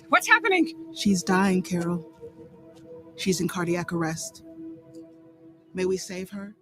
What's happening? She's dying, Carol. She's in cardiac arrest. May we save her?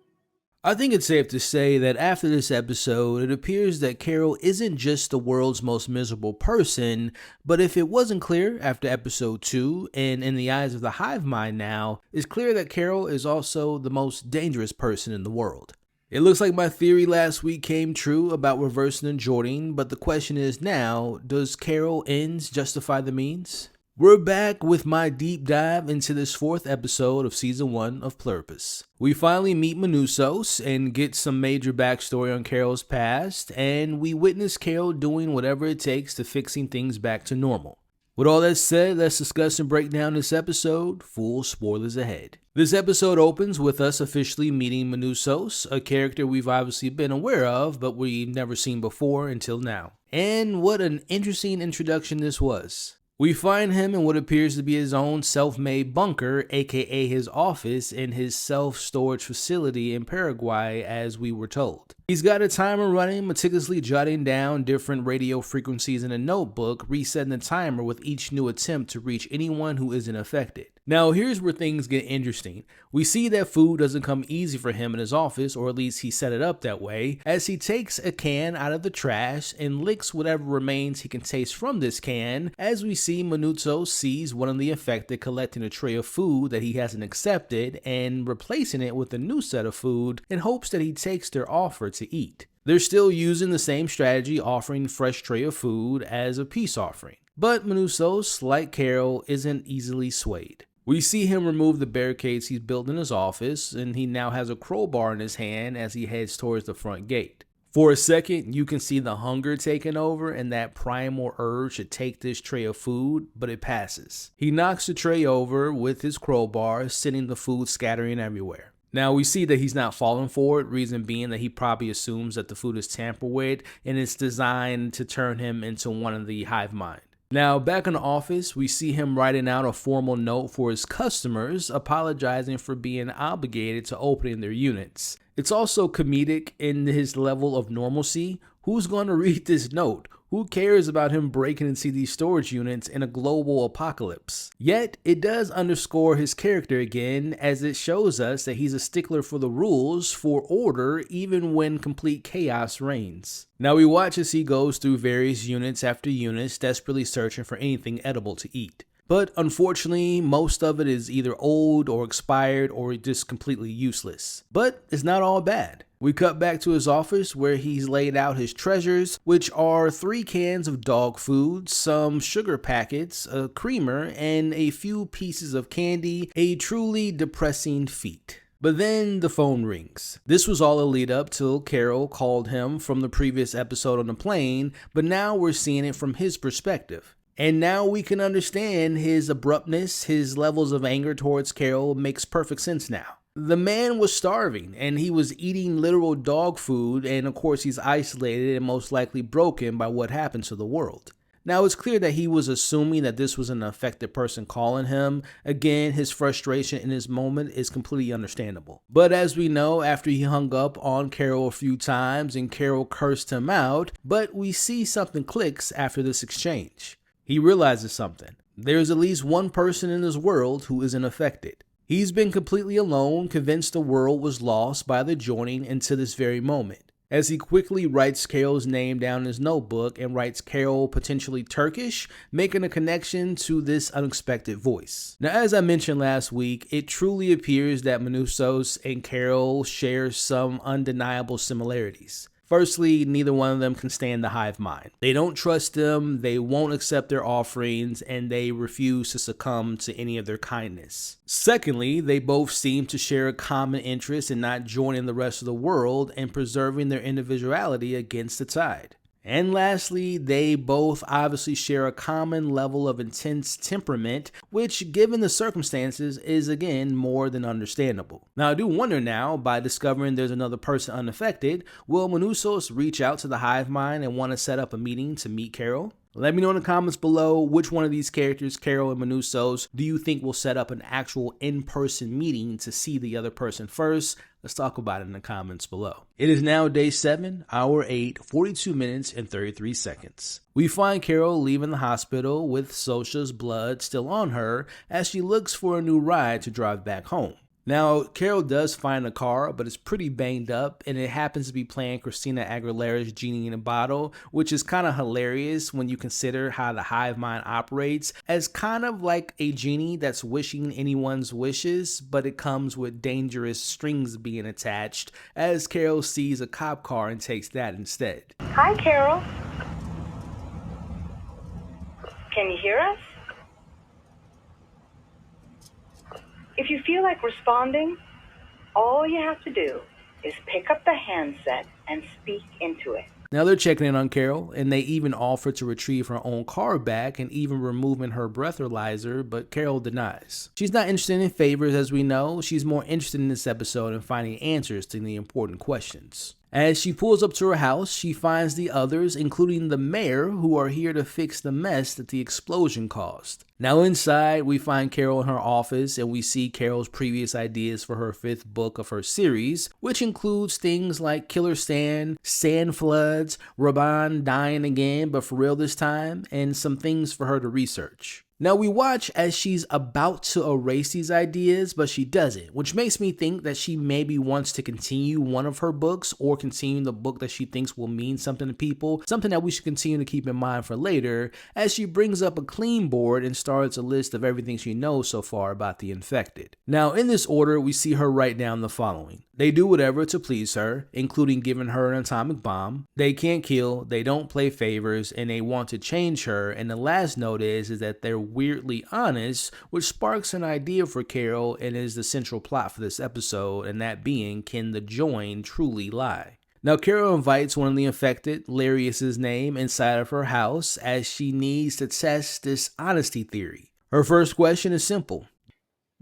I think it's safe to say that after this episode, it appears that Carol isn't just the world's most miserable person, but if it wasn't clear after episode 2, and in the eyes of the hive mind now, it's clear that Carol is also the most dangerous person in the world. It looks like my theory last week came true about reversing and joining, but the question is now, does Carol ends justify the means? We're back with my deep dive into this 4th episode of Season 1 of Pluribus. We finally meet Manusos and get some major backstory on Carol's past, and we witness Carol doing whatever it takes to fixing things back to normal. With all that said, let's discuss and break down this episode. Full spoilers ahead. This episode opens with us officially meeting Manusos, a character we've obviously been aware of, but we've never seen before until now. And what an interesting introduction this was. We find him in what appears to be his own self-made bunker, aka his office in his self-storage facility in Paraguay, as we were told. He's got a timer running, meticulously jotting down different radio frequencies in a notebook, resetting the timer with each new attempt to reach anyone who isn't affected. Now, here's where things get interesting. We see that food doesn't come easy for him in his office, or at least he set it up that way, as he takes a can out of the trash and licks whatever remains he can taste from this can, as we see Manuso sees one of the affected collecting a tray of food that he hasn't accepted and replacing it with a new set of food in hopes that he takes their offer to eat. They're still using the same strategy, offering fresh tray of food as a peace offering. But Manusos, like Carol, isn't easily swayed. We see him remove the barricades he's built in his office, and he now has a crowbar in his hand as he heads towards the front gate. For a second, you can see the hunger taking over and that primal urge to take this tray of food, but it passes. He knocks the tray over with his crowbar, sending the food scattering everywhere. Now we see that he's not falling for it, reason being that he probably assumes that the food is tampered with and it's designed to turn him into one of the hive mind. Now, back in the office, we see him writing out a formal note for his customers, apologizing for being obligated to opening their units. It's also comedic in his level of normalcy. Who's going to read this note? Who cares about him breaking into these storage units in a global apocalypse? Yet, it does underscore his character again, as it shows us that he's a stickler for the rules, for order, even when complete chaos reigns. Now we watch as he goes through various units after units, desperately searching for anything edible to eat. But unfortunately, most of it is either old or expired or just completely useless. But it's not all bad. We cut back to his office where he's laid out his treasures, which are 3 cans of dog food, some sugar packets, a creamer, and a few pieces of candy, a truly depressing feat. But then the phone rings. This was all a lead up till Carol called him from the previous episode on the plane, but now we're seeing it from his perspective. And now we can understand his abruptness, his levels of anger towards Carol makes perfect sense now. The man was starving and he was eating literal dog food, and of course he's isolated and most likely broken by what happened to the world. Now it's clear that he was assuming that this was an affected person calling him. Again, his frustration in this moment is completely understandable. But as we know, after he hung up on Carol a few times and Carol cursed him out, but we see something clicks after this exchange. He realizes something. There's at least one person in this world who isn't affected. He's been completely alone, convinced the world was lost by the joining into this very moment. As he quickly writes Carol's name down in his notebook and writes Carol potentially Turkish, making a connection to this unexpected voice. Now, as I mentioned last week, it truly appears that Manusos and Carol share some undeniable similarities. Firstly, neither one of them can stand the hive mind. They don't trust them, they won't accept their offerings, and they refuse to succumb to any of their kindness. Secondly, they both seem to share a common interest in not joining the rest of the world and preserving their individuality against the tide. And lastly, they both obviously share a common level of intense temperament, which given the circumstances is again more than understandable. Now I do wonder now, by discovering there's another person unaffected, will Manusos reach out to the hive mind and want to set up a meeting to meet Carol? Let me know in the comments below which one of these characters, Carol and Manus, do you think will set up an actual in-person meeting to see the other person first? Let's talk about it in the comments below. It is now day 7, hour 8, 42 minutes and 33 seconds. We find Carol leaving the hospital with Zosha's blood still on her as she looks for a new ride to drive back home. Now, Carol does find a car, but it's pretty banged up, and it happens to be playing Christina Aguilera's Genie in a Bottle, which is kind of hilarious when you consider how the hive mind operates as kind of like a genie that's wishing anyone's wishes, but it comes with dangerous strings being attached, as Carol sees a cop car and takes that instead. Hi, Carol. Can you hear us? If you feel like responding, all you have to do is pick up the handset and speak into it. Now they're checking in on Carol, and they even offer to retrieve her own car back and even removing her breathalyzer, but Carol denies. She's not interested in favors, as we know. She's more interested in this episode in finding answers to the important questions. As she pulls up to her house, she finds the others, including the mayor, who are here to fix the mess that the explosion caused. Now inside, we find Carol in her office, and we see Carol's previous ideas for her 5th book of her series, which includes things like Killer Stan, Sand Floods, Raban dying again, but for real this time, and some things for her to research. Now we watch as she's about to erase these ideas, but she doesn't, which makes me think that she maybe wants to continue one of her books or continue the book that she thinks will mean something to people, something that we should continue to keep in mind for later, as she brings up a clean board and starts a list of everything she knows so far about the infected. Now in this order, we see her write down the following. They do whatever to please her, including giving her an atomic bomb. They can't kill, they don't play favors, and they want to change her. And the last note is that they're weirdly honest, which sparks an idea for Carol and is the central plot for this episode, and that being, can the join truly lie? Now Carol invites one of the infected, Larry is his name, inside of her house as she needs to test this honesty theory. Her first question is simple.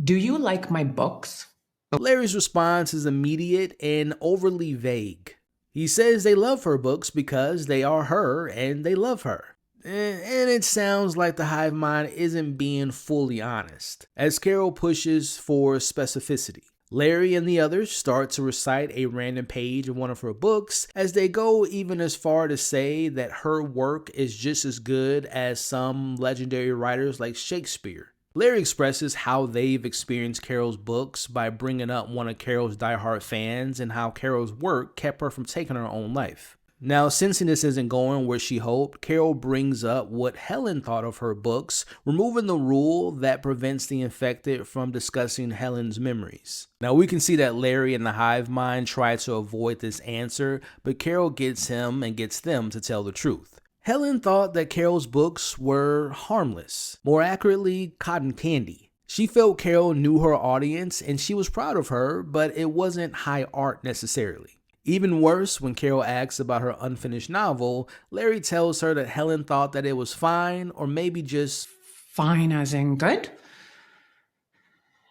Do you like my books? Larry's response is immediate and overly vague. He says they love her books because they are her and they love her. And it sounds like the hive mind isn't being fully honest, as Carol pushes for specificity. Larry and the others start to recite a random page of one of her books, as they go even as far to say that her work is just as good as some legendary writers like Shakespeare. Larry expresses how they've experienced Carol's books by bringing up one of Carol's diehard fans and how Carol's work kept her from taking her own life. Now, sensing this isn't going where she hoped, Carol brings up what Helen thought of her books, removing the rule that prevents the infected from discussing Helen's memories. Now, we can see that Larry and the hive mind try to avoid this answer, but Carol gets him and gets them to tell the truth. Helen thought that Carol's books were harmless, more accurately, cotton candy. She felt Carol knew her audience and she was proud of her, but it wasn't high art necessarily. Even worse, when Carol asks about her unfinished novel, Larry tells her that Helen thought that it was fine, or maybe just fine as in good?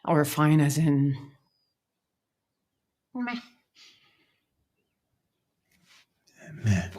Or fine as in meh? Meh.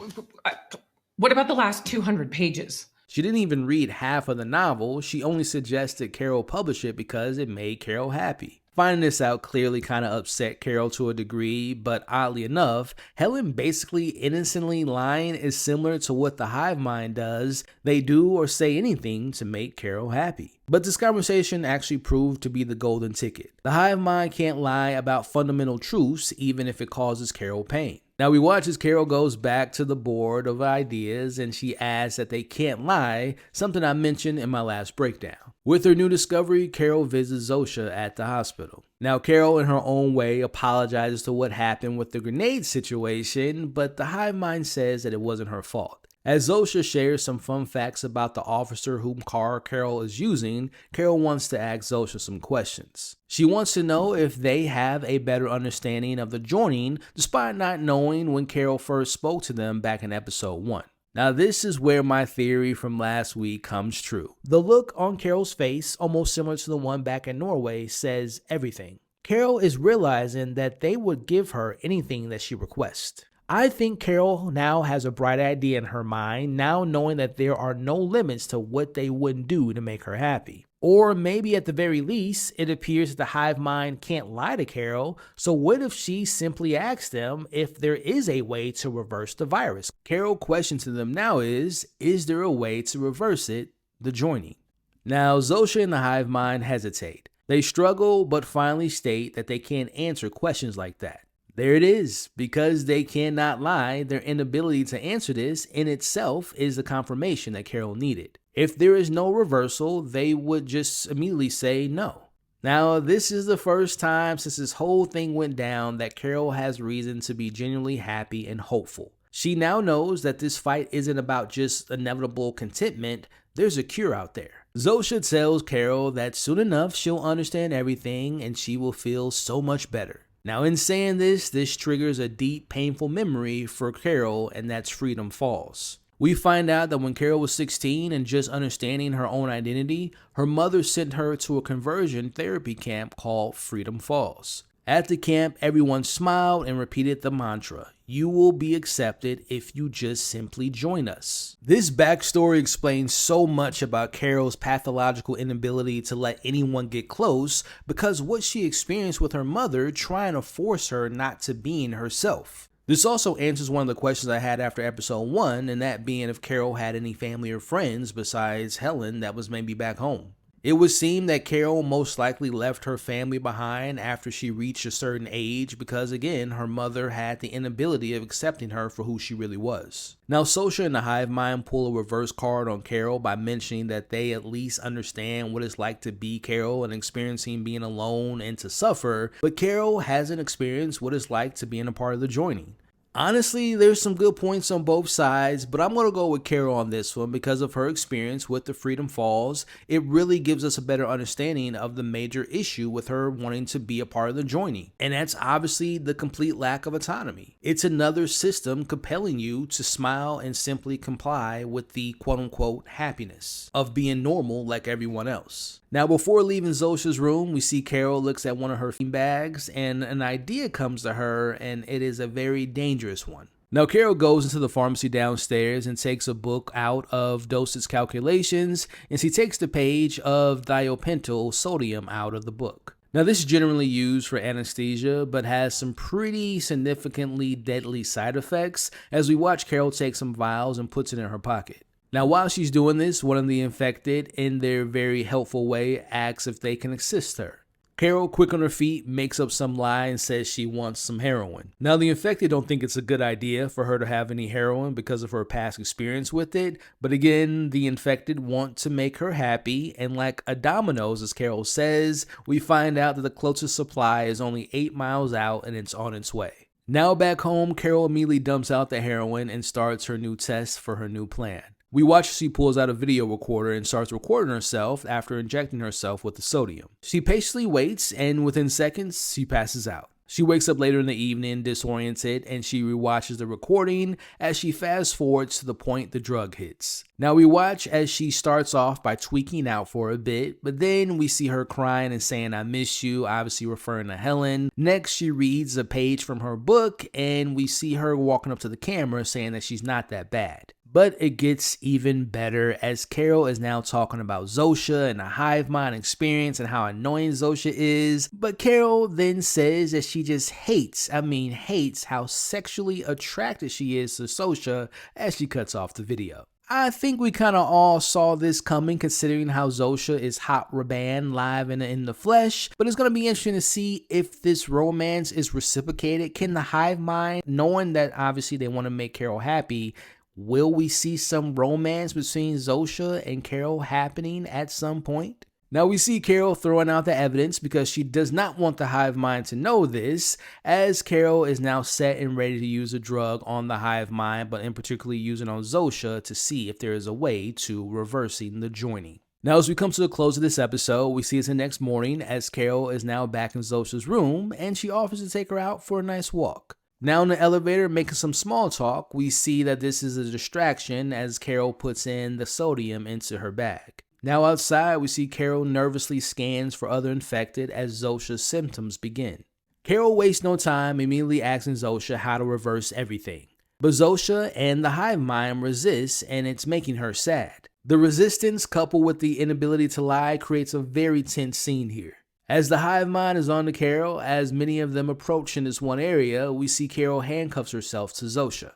What about the last 200 pages? She didn't even read half of the novel. She only suggested Carol publish it because it made Carol happy. Finding this out clearly kind of upset Carol to a degree, but oddly enough, Helen basically innocently lying is similar to what the hive mind does. They do or say anything to make Carol happy. But this conversation actually proved to be the golden ticket. The hive mind can't lie about fundamental truths, even if it causes Carol pain. Now we watch as Carol goes back to the board of ideas and she adds that they can't lie, something I mentioned in my last breakdown. With her new discovery, Carol visits Zosha at the hospital. Now Carol in her own way apologizes to what happened with the grenade situation, but the hive mind says that it wasn't her fault. As Zosha shares some fun facts about the officer whom Carol is using, Carol wants to ask Zosha some questions. She wants to know if they have a better understanding of the joining, despite not knowing when Carol first spoke to them back in episode 1. Now this is where my theory from last week comes true. The look on Carol's face, almost similar to the one back in Norway, says everything. Carol is realizing that they would give her anything that she requests. I think Carol now has a bright idea in her mind, now knowing that there are no limits to what they wouldn't do to make her happy. Or maybe at the very least, it appears that the hive mind can't lie to Carol, so what if she simply asks them if there is a way to reverse the virus? Carol's question to them now is there a way to reverse it, the joining? Now, Zosha and the hive mind hesitate. They struggle, but finally state that they can't answer questions like that. There it is. Because they cannot lie, their inability to answer this in itself is the confirmation that Carol needed. If there is no reversal, they would just immediately say no. Now, this is the first time since this whole thing went down that Carol has reason to be genuinely happy and hopeful. She now knows that this fight isn't about just inevitable contentment, there's a cure out there. Zosha tells Carol that soon enough she'll understand everything and she will feel so much better. Now, in saying this triggers a deep, painful memory for Carol, and that's Freedom Falls. We find out that when Carol was 16 and just understanding her own identity, her mother sent her to a conversion therapy camp called Freedom Falls. At the camp, everyone smiled and repeated the mantra, "You will be accepted if you just simply join us." This backstory explains so much about Carol's pathological inability to let anyone get close because what she experienced with her mother trying to force her not to being herself. This also answers one of the questions I had after episode 1, and that being if Carol had any family or friends besides Helen that was maybe back home. It would seem that Carol most likely left her family behind after she reached a certain age because, again, her mother had the inability of accepting her for who she really was. Now, Zosha and the hive mind pull a reverse card on Carol by mentioning that they at least understand what it's like to be Carol and experiencing being alone and to suffer, but Carol hasn't experienced what it's like to being a part of the joining. Honestly, there's some good points on both sides, but I'm going to go with Carol on this one because of her experience with the Freedom Falls. It really gives us a better understanding of the major issue with her wanting to be a part of the joining, and that's obviously the complete lack of autonomy. It's another system compelling you to smile and simply comply with the quote-unquote happiness of being normal like everyone else. Now, before leaving Zosha's room, we see Carol looks at one of her bags and an idea comes to her, and it is a very dangerous one. Now, Carol goes into the pharmacy downstairs and takes a book out of dosage calculations, and she takes the page of thiopentyl sodium out of the book. Now, this is generally used for anesthesia, but has some pretty significantly deadly side effects as we watch Carol take some vials and puts it in her pocket. Now, while she's doing this, one of the infected, in their very helpful way, asks if they can assist her. Carol, quick on her feet, makes up some lie and says she wants some heroin. Now, the infected don't think it's a good idea for her to have any heroin because of her past experience with it, but again, the infected want to make her happy, and like a Domino's, as Carol says, we find out that the closest supply is only 8 miles out and it's on its way. Now back home, Carol immediately dumps out the heroin and starts her new test for her new plan. We watch as she pulls out a video recorder and starts recording herself after injecting herself with the sodium. She patiently waits, and within seconds, she passes out. She wakes up later in the evening disoriented, and she rewatches the recording as she fast forwards to the point the drug hits. Now we watch as she starts off by tweaking out for a bit, but then we see her crying and saying, "I miss you," obviously referring to Helen. Next, she reads a page from her book, and we see her walking up to the camera saying that she's not that bad. But it gets even better as Carol is now talking about Zosha and the hive mind experience and how annoying Zosha is. But Carol then says that she just hates how sexually attracted she is to Zosha as she cuts off the video. I think we kind of all saw this coming considering how Zosha is hot Raban live in the flesh, but it's going to be interesting to see if this romance is reciprocated. Can the hive mind, knowing that obviously they want to make Carol happy, will we see some romance between Zosha and Carol happening at some point? Now we see Carol throwing out the evidence because she does not want the hive mind to know this, as Carol is now set and ready to use a drug on the hive mind, but in particular using on Zosha to see if there is a way to reversing the joining. Now, as we come to the close of this episode, we see it's the next morning as Carol is now back in Zosha's room and she offers to take her out for a nice walk. Now in the elevator, making some small talk, we see that this is a distraction as Carol puts in the sodium into her bag. Now outside, we see Carol nervously scans for other infected as Zosha's symptoms begin. Carol wastes no time immediately asking Zosha how to reverse everything. But Zosha and the hive mind resist, and it's making her sad. The resistance, coupled with the inability to lie, creates a very tense scene here. As the hive mind is on to Carol, as many of them approach in this one area, we see Carol handcuffs herself to Zosha.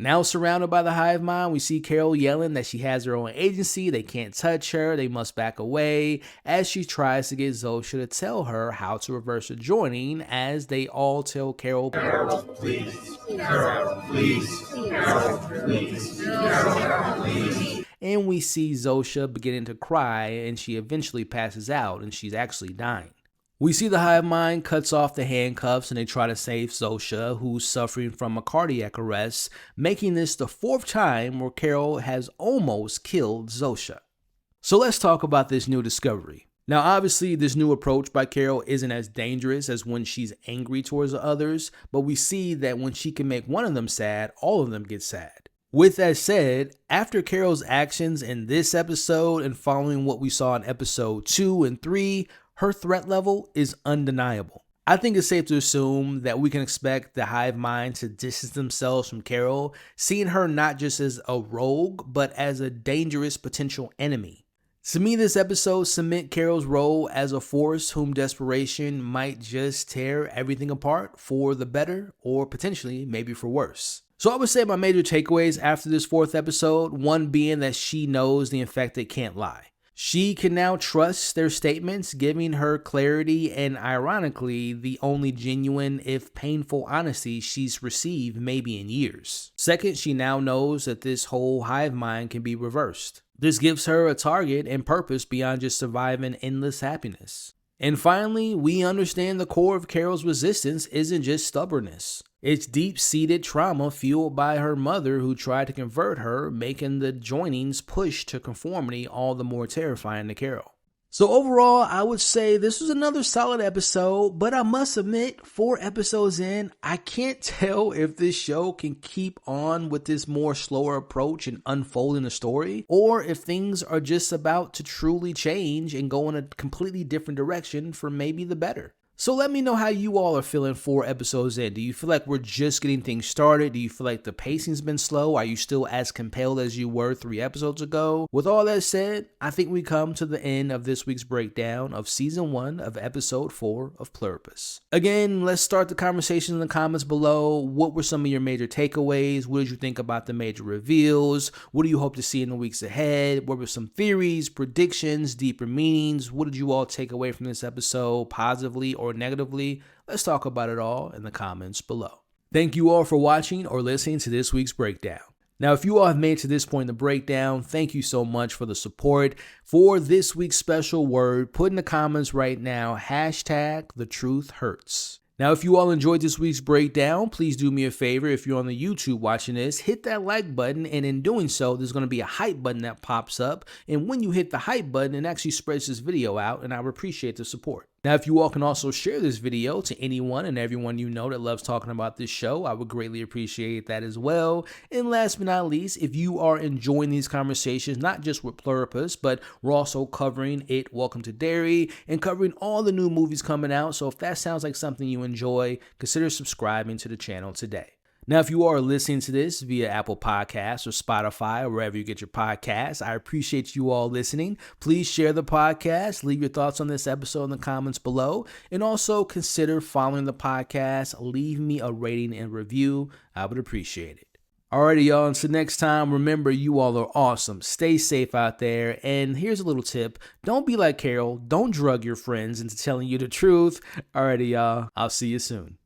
Now surrounded by the hive mind, we see Carol yelling that she has her own agency, they can't touch her, they must back away, as she tries to get Zosha to tell her how to reverse the joining, as they all tell Carol, "Carol, please, Carol, please, Carol, please, Carol, please." And we see Zosha beginning to cry, and she eventually passes out, and she's actually dying. We see the hive mind cuts off the handcuffs and they try to save Zosha, who's suffering from a cardiac arrest, making this the 4th time where Carol has almost killed Zosha. So let's talk about this new discovery. Now obviously this new approach by Carol isn't as dangerous as when she's angry towards the others, but we see that when she can make one of them sad, all of them get sad. With that said, after Carol's actions in this episode and following what we saw in episode 2 and 3, her threat level is undeniable. I think it's safe to assume that we can expect the hive mind to distance themselves from Carol, seeing her not just as a rogue, but as a dangerous potential enemy. To me, this episode cements Carol's role as a force whom desperation might just tear everything apart for the better or potentially maybe for worse. So I would say my major takeaways after this 4th episode, one being that she knows the infected can't lie. She can now trust their statements, giving her clarity and, ironically, the only genuine, if painful, honesty she's received maybe in years. Second, she now knows that this whole hive mind can be reversed. This gives her a target and purpose beyond just surviving endless happiness. And finally, we understand the core of Carol's resistance isn't just stubbornness. It's deep-seated trauma fueled by her mother who tried to convert her, making the joining's push to conformity all the more terrifying to Carol. So overall, I would say this was another solid episode, but I must admit, 4 episodes in, I can't tell if this show can keep on with this more slower approach and unfolding the story, or if things are just about to truly change and go in a completely different direction for maybe the better. So let me know how you all are feeling 4 episodes in. Do you feel like we're just getting things started? Do you feel like the pacing's been slow? Are you still as compelled as you were 3 episodes ago? With all that said, I think we come to the end of this week's breakdown of Season 1 of Episode 4 of Pluribus. Again, let's start the conversation in the comments below. What were some of your major takeaways? What did you think about the major reveals? What do you hope to see in the weeks ahead? What were some theories, predictions, deeper meanings? What did you all take away from this episode, positively or negatively? Let's talk about it all in the comments below. Thank you all for watching or listening to this week's breakdown. Now, if you all have made it to this point in the breakdown, thank you so much for the support. For this week's special word, put in the comments right now, #TheTruthHurts. Now, if you all enjoyed this week's breakdown, please do me a favor. If you're on the YouTube watching this, hit that like button, and in doing so, there's going to be a hype button that pops up, and when you hit the hype button, it actually spreads this video out, and I would appreciate the support. Now, if you all can also share this video to anyone and everyone you know that loves talking about this show, I would greatly appreciate that as well. And last but not least, if you are enjoying these conversations, not just with Pluribus, but we're also covering It, Welcome to Derry, and covering all the new movies coming out. So if that sounds like something you enjoy, consider subscribing to the channel today. Now, if you are listening to this via Apple Podcasts or Spotify or wherever you get your podcasts, I appreciate you all listening. Please share the podcast, leave your thoughts on this episode in the comments below, and also consider following the podcast. Leave me a rating and review. I would appreciate it. Alrighty, y'all. Until next time, remember, you all are awesome. Stay safe out there. And here's a little tip. Don't be like Carol. Don't drug your friends into telling you the truth. Alrighty, y'all. I'll see you soon.